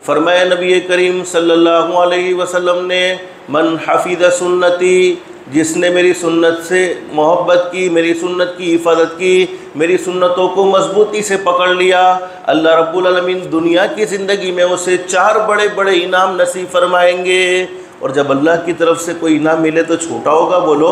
फरमाया नबी करीम सल्लल्लाहु अलैहि वसल्लम ने, मन हफिज़ सुन्नती, जिसने मेरी सुन्नत से मोहब्बत की, मेरी सुन्नत की हिफाजत की, मेरी सुन्नतों को मजबूती से पकड़ लिया, अल्लाह रब्बुल आलमीन दुनिया की ज़िंदगी में उसे 4 बड़े बड़े इनाम नसीब फरमाएंगे। और जब अल्लाह की तरफ से कोई इनाम मिले तो छोटा होगा? बोलो,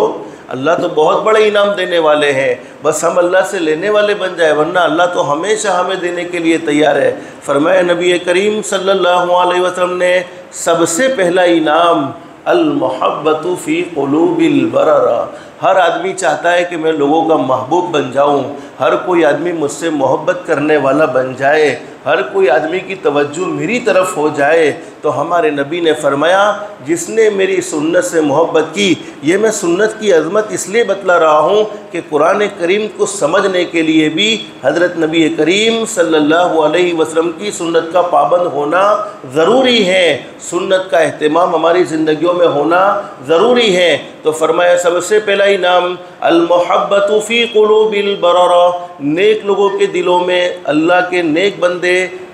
अल्लाह तो बहुत बड़े इनाम देने वाले हैं, बस हम अल्लाह से लेने वाले बन जाए, वरना अल्लाह तो हमेशा हमें देने के लिए तैयार है। फरमाया नबी करीम सल्लल्लाहु अलैहि वसल्लम ने, सबसे पहला इनाम अल मोहब्बतु फ़ी क़ुलूबिल बररा। हर आदमी चाहता है कि मैं लोगों का महबूब बन जाऊं, हर कोई आदमी मुझसे मोहब्बत करने वाला बन जाए, हर कोई आदमी की तवज्जो मेरी तरफ हो जाए। तो हमारे नबी ने फरमाया, जिसने मेरी सुन्नत से मोहब्बत की, ये मैं सुन्नत की अज़मत इसलिए बतला रहा हूँ कि कुरान करीम को समझने के लिए भी हज़रत नबी करीम सल्लल्लाहु अलैहि वसल्लम की सुन्नत का पाबंद होना ज़रूरी है, सुन्नत का एहतमाम हमारी ज़िंदगियों में होना ज़रूरी है। तो फरमाया, सबसे पहला इनाम अल मोहब्बतु फ़ी क़ुलूबिल बररा, नेक लोगों के दिलों में, अल्लाह के नेक बंदे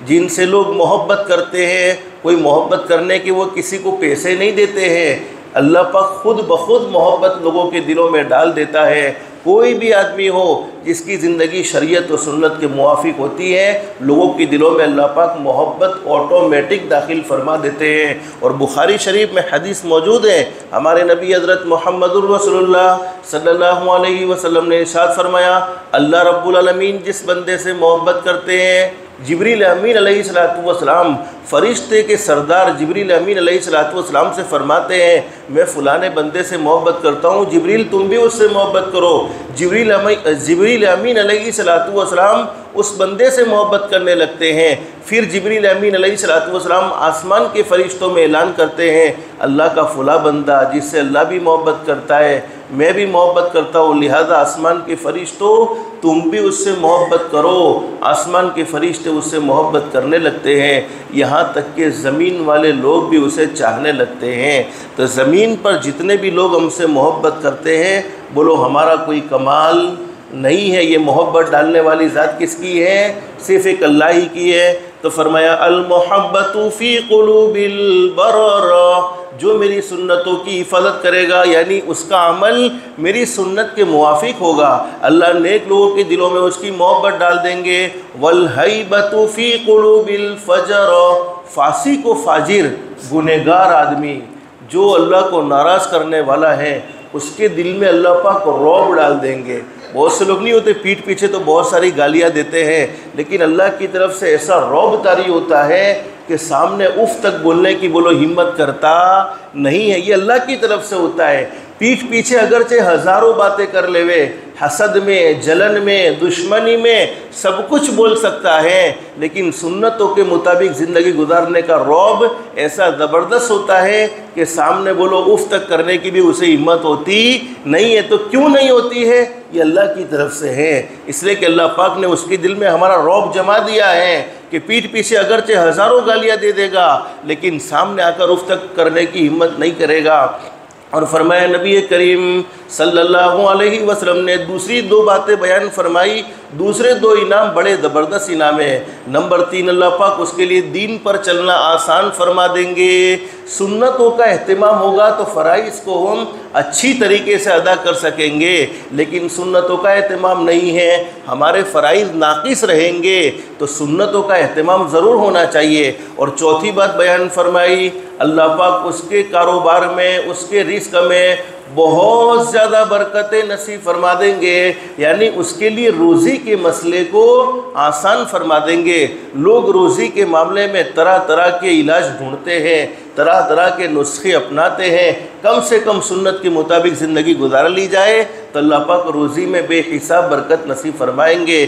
जिनसे लोग मोहब्बत करते हैं, कोई मोहब्बत करने के वो किसी को पैसे नहीं देते हैं, अल्लाह पाक खुद ब खुद मोहब्बत लोगों के दिलों में डाल देता है। कोई भी आदमी हो जिसकी ज़िंदगी शरीयत और सुन्नत के मुआफिक होती है, लोगों के दिलों में अल्लाह पाक मोहब्बत ऑटोमेटिक दाखिल फरमा देते हैं। और बुखारी शरीफ में हदीस मौजूद है, हमारे नबी हज़रत मोहम्मदुर रसूलुल्लाह सल्लल्लाहु अलैहि वसल्लम ने इरशाद फरमाया, अल्लाह रब्बुल आलमीन जिस बंदे से मोहब्बत करते हैं, जिब्रील अमीन अलैहिस्सलातु वस्सलाम, फ़रिश्ते के सरदार जिब्रील अमीन अलैहिस्सलातु वस्सलाम से फरमाते हैं, मैं फ़लाने बंदे से मोहब्बत करता हूँ, जिब्रील तुम भी उससे मोहब्बत करो। जिब्रील अमीन अलैहिस्सलातु वस्सलाम उस बंदे से मोहब्बत करने लगते हैं। फिर जिब्रील अमीन अलैहिस्सलातु वस्सलाम आसमान के फ़रिश्तों में ऐलान करते हैं, अल्लाह का फ़ुला बंदा जिससे अल्लाह भी मोहब्बत करता है, मैं भी मोहब्बत करता हूँ, लिहाजा आसमान के फ़रिश्तों तुम भी उससे मोहब्बत करो। आसमान के फ़रिश्ते उससे मोहब्बत करने लगते हैं, यहाँ तक कि ज़मीन वाले लोग भी उसे चाहने लगते हैं। तो ज़मीन पर जितने भी लोग हमसे मोहब्बत करते हैं, बोलो हमारा कोई कमाल नहीं है, ये मोहब्बत डालने वाली ज़ात किसकी है? सिर्फ़ एक अल्लाह ही की है। तो फरमाया, अल मोहब्बतु फ़ी क़ुलूबिल बररा, जो मेरी सुन्नतों की हिफाजत करेगा, यानी उसका अमल मेरी सुन्नत के मुआफिक होगा, अल्लाह नेक लोगों के दिलों में उसकी मोहब्बत डाल देंगे। वल हैबतु फ़ी क़ुलूबिल फ़जर, फासिक व फाजिर, गुनहगार आदमी जो अल्लाह को नाराज़ करने वाला है, उसके दिल में अल्लाह पाक रौब डाल देंगे। बहुत से लोग नहीं होते, पीठ पीछे तो बहुत सारी गालियाँ देते हैं, लेकिन अल्लाह की तरफ से ऐसा रौब तारी होता है कि सामने उफ तक बोलने की बोलो हिम्मत करता नहीं है। ये अल्लाह की तरफ से होता है। पीठ पीछे अगरचे हज़ारों बातें कर लेवे, हसद में, जलन में, दुश्मनी में सब कुछ बोल सकता है, लेकिन सुन्नतों के मुताबिक ज़िंदगी गुजारने का रौब ऐसा ज़बरदस्त होता है कि सामने बोलो उफ तक करने की भी उसे हिम्मत होती नहीं है। तो क्यों नहीं होती है? ये अल्लाह की तरफ से है, इसलिए कि अल्लाह पाक ने उसके दिल में हमारा रौब जमा दिया है कि पीठ पीछे अगरचे हज़ारों गालियाँ दे देगा, लेकिन सामने आकर उफ तक करने की हिम्मत नहीं करेगा। और फरमाया नबी करीम सल्लल्लाहु अलैहि वसल्लम ने दूसरी 2 बातें बयान फरमाई। दूसरे 2 इनाम बड़े ज़बरदस्त इनाम है। नंबर 3, अल्लाह पाक उसके लिए दीन पर चलना आसान फरमा देंगे। सुन्नतों का एहतमाम होगा तो फ़राइज़ को हम अच्छी तरीके से अदा कर सकेंगे, लेकिन सुन्नतों का एहतमाम नहीं है, हमारे फ़राइज़ नाक़िस रहेंगे, तो सुन्नतों का एहतमाम ज़रूर होना चाहिए। और चौथी बात बयान फरमाई, अल्लाह पाक उसके कारोबार में, उसके रिस्क में बहुत ज़्यादा बरकतें नसीब फरमा देंगे, यानी उसके लिए रोज़ी के मसले को आसान फरमा देंगे। लोग रोज़ी के मामले में तरह तरह के इलाज ढूंढते हैं, तरह तरह के नुस्खे अपनाते हैं, कम से कम सुन्नत के मुताबिक ज़िंदगी गुजार ली जाए तो अल्लाह पाक रोज़ी में बेहिसाब बरकत नसीब फरमाएंगे।